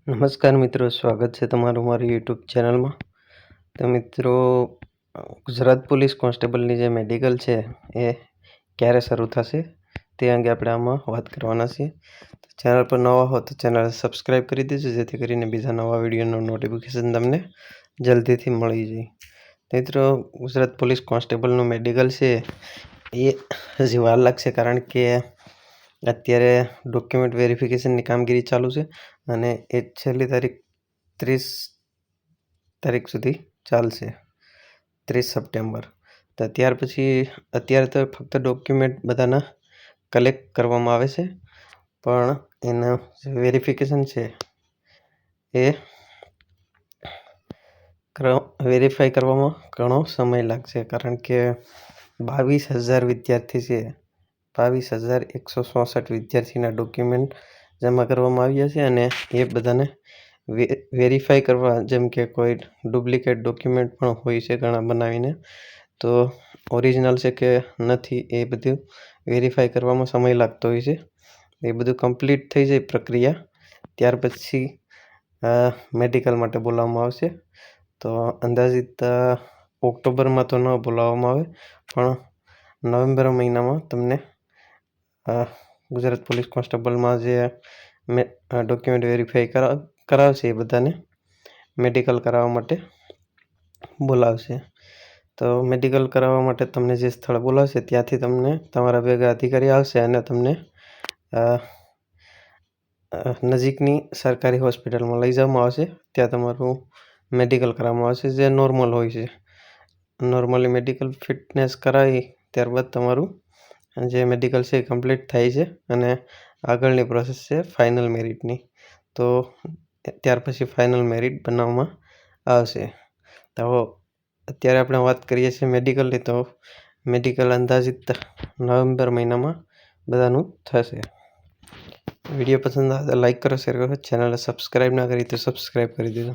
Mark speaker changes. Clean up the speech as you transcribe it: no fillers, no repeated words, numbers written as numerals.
Speaker 1: નમસ્કાર મિત્રો, સ્વાગત છે તમારું મારી યુટ્યુબ ચેનલમાં. તો મિત્રો, ગુજરાત પોલીસ કોન્સ્ટેબલની જે મેડિકલ છે એ ક્યારે શરૂ થશે તે અંગે આપણે આમાં વાત કરવાના છીએ. ચેનલ પર નવા હો તો ચેનલ સબસ્ક્રાઈબ કરી દેજો, જેથી કરીને બીજા નવા વિડીયોનું નોટિફિકેશન તમને જલ્દીથી મળી જાય. મિત્રો, ગુજરાત પોલીસ કોન્સ્ટેબલનું મેડિકલ છે એ હજી વાર લાગશે, કારણ કે અત્યારે ડોક્યુમેન્ટ વેરિફિકેશનની કામગીરી ચાલુ છે અને એ છેલ્લી તારીખ 30 તારીખ સુધી ચાલશે, 30 સપ્ટેમ્બર. તો ત્યાર પછી અત્યારે તો ફક્ત ડોક્યુમેન્ટ બધાના કલેક્ટ કરવામાં આવે છે, પણ એના જે વેરિફિકેશન છે એ વેરીફાઈ કરવામાં ઘણો સમય લાગશે, કારણ કે 22,000 વિદ્યાર્થી છે. 22,164 વિદ્યાર્થીના ડોક્યુમેન્ટ જમા કરવામાં આવ્યા છે અને એ બધાને વેરીફાઈ કરવા, જેમ કે કોઈ ડુપ્લિકેટ ડોક્યુમેન્ટ પણ હોય છે ઘણા બનાવીને, તો ઓરિજિનલ છે કે નથી એ બધું વેરીફાઈ કરવામાં સમય લાગતો હોય છે. એ બધું કમ્પ્લીટ થઈ જાય પ્રક્રિયા, ત્યાર પછી મેડિકલ માટે બોલાવવામાં આવશે. તો અંદાજિત ઓક્ટોબરમાં તો ન બોલાવવામાં આવે, પણ નવેમ્બર મહિનામાં તમને ગુજરાત પોલીસ કોન્સ્ટેબલમાં જે ડોક્યુમેન્ટ વેરીફાઈ કરાવશે એ બધાને મેડિકલ કરાવવા માટે બોલાવશે. તો મેડિકલ કરાવવા માટે તમને જે સ્થળ બોલાવશે ત્યાંથી તમને તમારા ભેગા અધિકારી આવશે અને તમને નજીકની સરકારી હોસ્પિટલમાં લઈ જવામાં આવશે. ત્યાં તમારું મેડિકલ કરાવવામાં આવશે, જે નોર્મલ હોય છે. નોર્મલી મેડિકલ ફિટનેસ કરાવી ત્યારબાદ તમારું જે મેડિકલ છે એ કમ્પ્લીટ થાય છે અને આગળની પ્રોસેસ છે ફાઇનલ મેરિટની. તો ત્યાર પછી ફાઇનલ મેરિટ બનાવવામાં આવશે. તો અત્યારે આપણે વાત કરીએ છીએ મેડિકલની, તો મેડિકલ અંદાજિત નવેમ્બર મહિનામાં બધાનું થશે. વિડીયો પસંદ આવે તો લાઈક કરો, શેર કરો, ચેનલને સબસ્ક્રાઈબ ના કરી તો સબસ્ક્રાઈબ કરી દેજો.